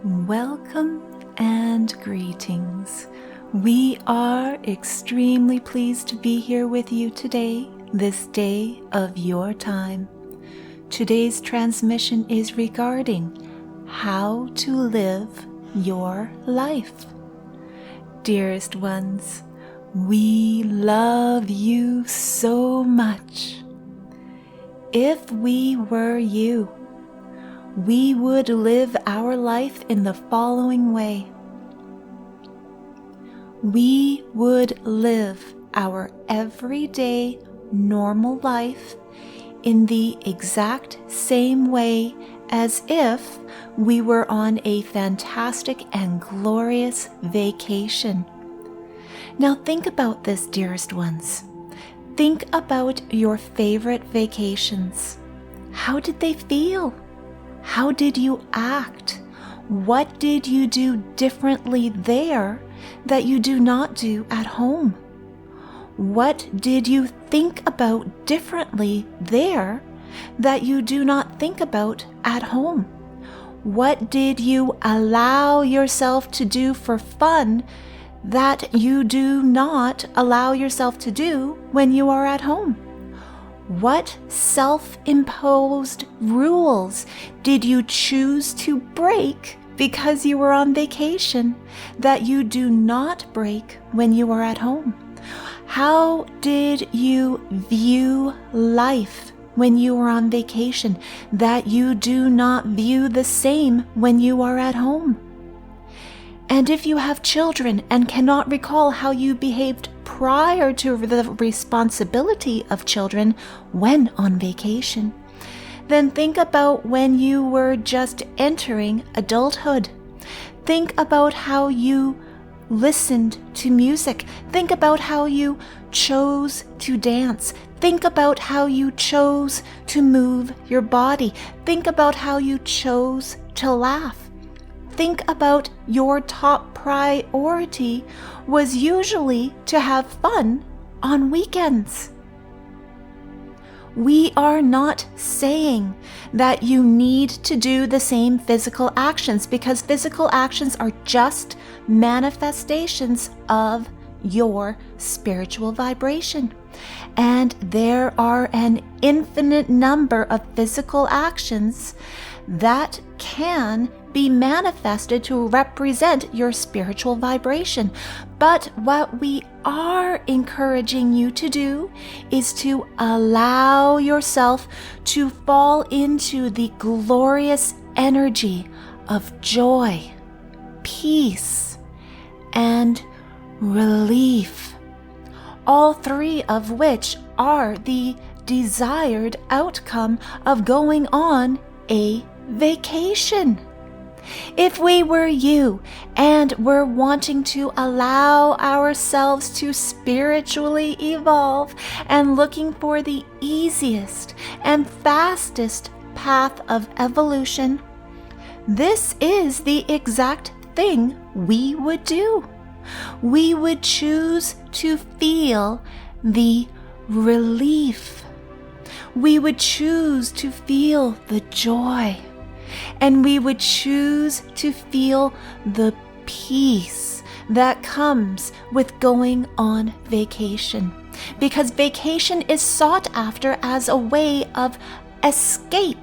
Welcome and greetings. We are extremely pleased to be here with you today, this day of your time. Today's transmission is regarding how to live your life. Dearest ones, we love you so much. If we were you, we would live our life in the following way. We would live our everyday normal life in the exact same way as if we were on a fantastic and glorious vacation. Now think about this, dearest ones. Think about your favorite vacations. How did they feel? How did you act? What did you do differently there that you do not do at home? What did you think about differently there that you do not think about at home? What did you allow yourself to do for fun that you do not allow yourself to do when you are at home? What self-imposed rules did you choose to break because you were on vacation that you do not break when you are at home? How did you view life when you were on vacation that you do not view the same when you are at home? And if you have children and cannot recall how you behaved prior to the responsibility of children when on vacation, then think about when you were just entering adulthood. Think about how you listened to music. Think about how you chose to dance. Think about how you chose to move your body. Think about how you chose to laugh. Think about your top priority was usually to have fun on weekends. We are not saying that you need to do the same physical actions, because physical actions are just manifestations of your spiritual vibration. And there are an infinite number of physical actions that can be manifested to represent your spiritual vibration. But what we are encouraging you to do is to allow yourself to fall into the glorious energy of joy, peace, and relief, all three of which are the desired outcome of going on a vacation. If we were you and were wanting to allow ourselves to spiritually evolve and looking for the easiest and fastest path of evolution, this is the exact thing we would do. We would choose to feel the relief. We would choose to feel the joy. And we would choose to feel the peace that comes with going on vacation. Because vacation is sought after as a way of escape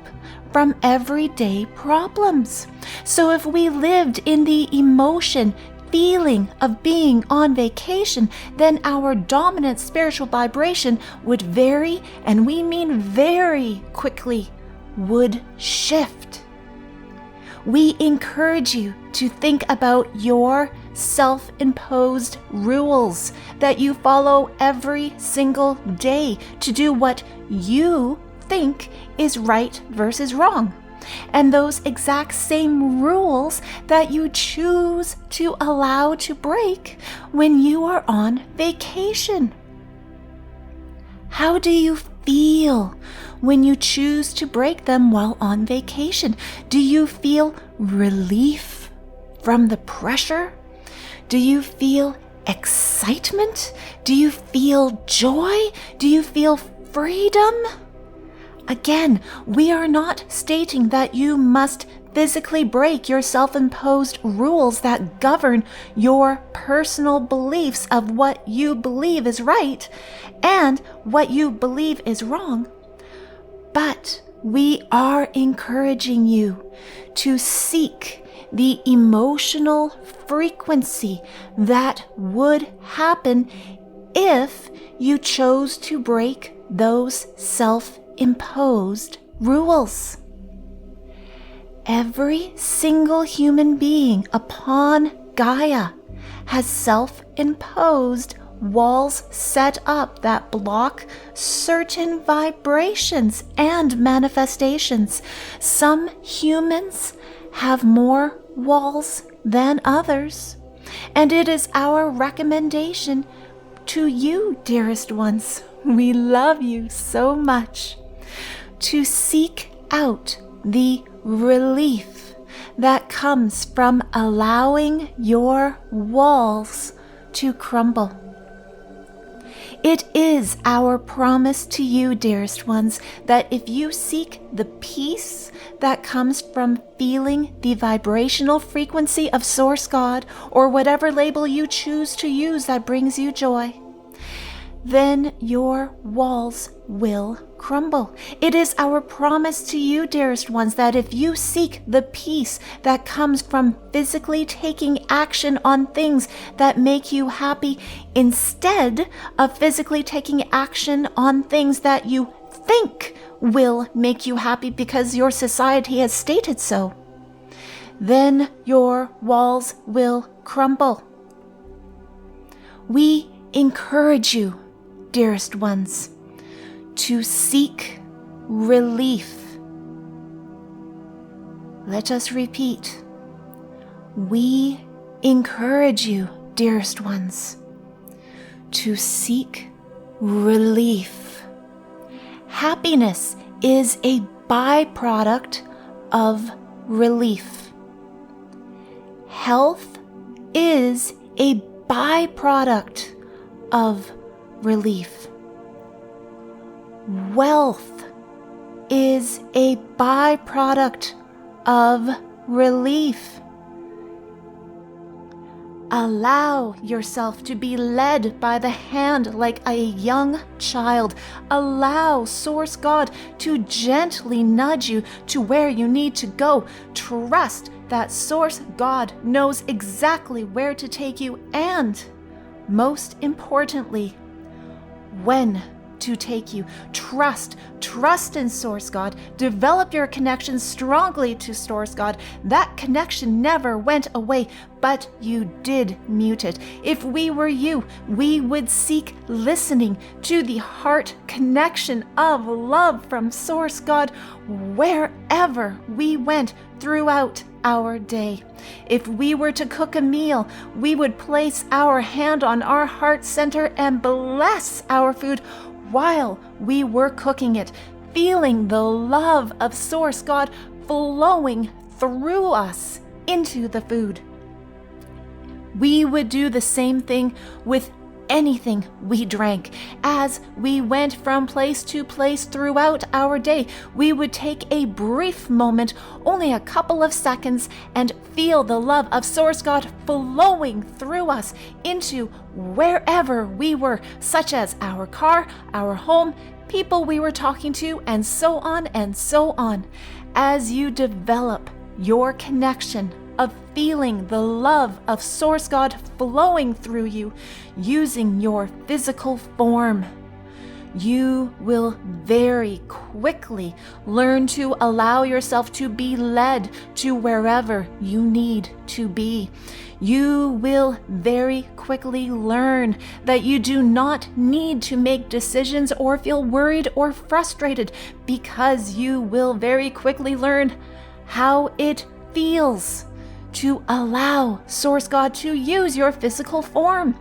from everyday problems. So if we lived in the emotion, feeling of being on vacation, then our dominant spiritual vibration would vary, and we mean very quickly, would shift. We encourage you to think about your self-imposed rules that you follow every single day to do what you think is right versus wrong. And those exact same rules that you choose to allow to break when you are on vacation. How do you feel when you choose to break them while on vacation? Do you feel relief from the pressure? Do you feel excitement? Do you feel joy? Do you feel freedom? Again, we are not stating that you must physically break your self-imposed rules that govern your personal beliefs of what you believe is right and what you believe is wrong. But we are encouraging you to seek the emotional frequency that would happen if you chose to break those self-imposed rules. Every single human being upon Gaia has self-imposed walls set up that block certain vibrations and manifestations. Some humans have more walls than others, and it is our recommendation to you, dearest ones, we love you so much, to seek out the relief that comes from allowing your walls to crumble. It is our promise to you, dearest ones, that if you seek the peace that comes from feeling the vibrational frequency of Source God, or whatever label you choose to use that brings you joy, then your walls will crumble. It is our promise to you, dearest ones, that if you seek the peace that comes from physically taking action on things that make you happy, instead of physically taking action on things that you think will make you happy because your society has stated so, then your walls will crumble. We encourage you, dearest ones, to seek relief. Let us repeat. We encourage you, dearest ones, to seek relief. Happiness is a byproduct of relief. Health is a byproduct of relief. Wealth is a byproduct of relief. Allow yourself to be led by the hand like a young child. Allow Source God to gently nudge you to where you need to go. Trust that Source God knows exactly where to take you and, most importantly, when to take you. Trust in Source God. Develop your connection strongly to Source God. That connection never went away, but you did mute it. If we were you, we would seek listening to the heart connection of love from Source God wherever we went throughout our day. If we were to cook a meal, we would place our hand on our heart center and bless our food while we were cooking it, feeling the love of Source God flowing through us into the food. We would do the same thing with anything we drank. As we went from place to place throughout our day, we would take a brief moment, only a couple of seconds, and feel the love of Source God flowing through us into wherever we were, such as our car, our home, people we were talking to, and so on and so on. As you develop your connection of feeling the love of Source God flowing through you using your physical form, you will very quickly learn to allow yourself to be led to wherever you need to be. You will very quickly learn that you do not need to make decisions or feel worried or frustrated, because you will very quickly learn how it feels to allow Source God to use your physical form,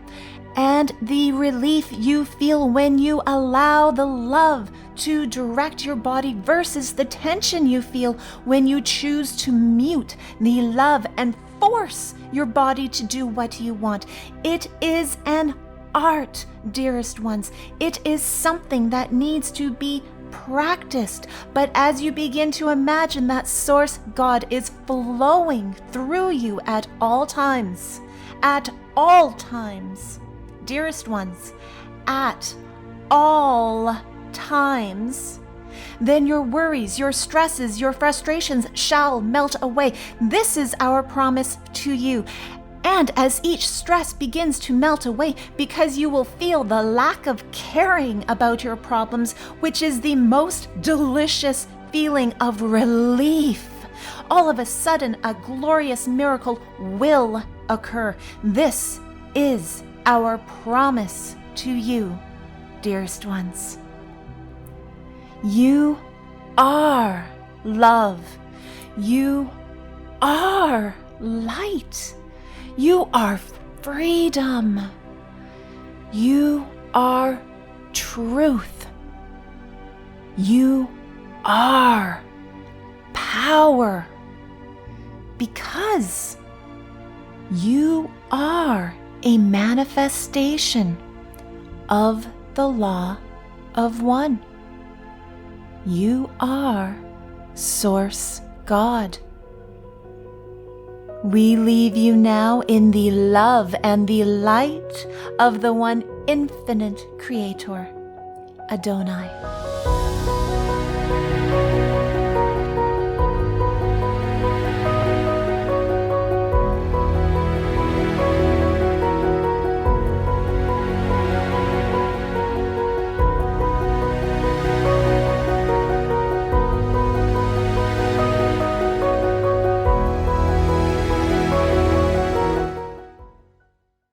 and the relief you feel when you allow the love to direct your body versus the tension you feel when you choose to mute the love and force your body to do what you want. It is an art, dearest ones. It is something that needs to be practiced. But as you begin to imagine that Source God is flowing through you at all times, dearest ones, at all times, then your worries, your stresses, your frustrations shall melt away. This is our promise to you. And as each stress begins to melt away, because you will feel the lack of caring about your problems, which is the most delicious feeling of relief, all of a sudden a glorious miracle will occur. This is our promise to you, dearest ones. You are love. You are light. You are freedom. You are truth. You are power. Because you are a manifestation of the law of one. You are Source God. We leave you now in the love and the light of the one infinite Creator, Adonai.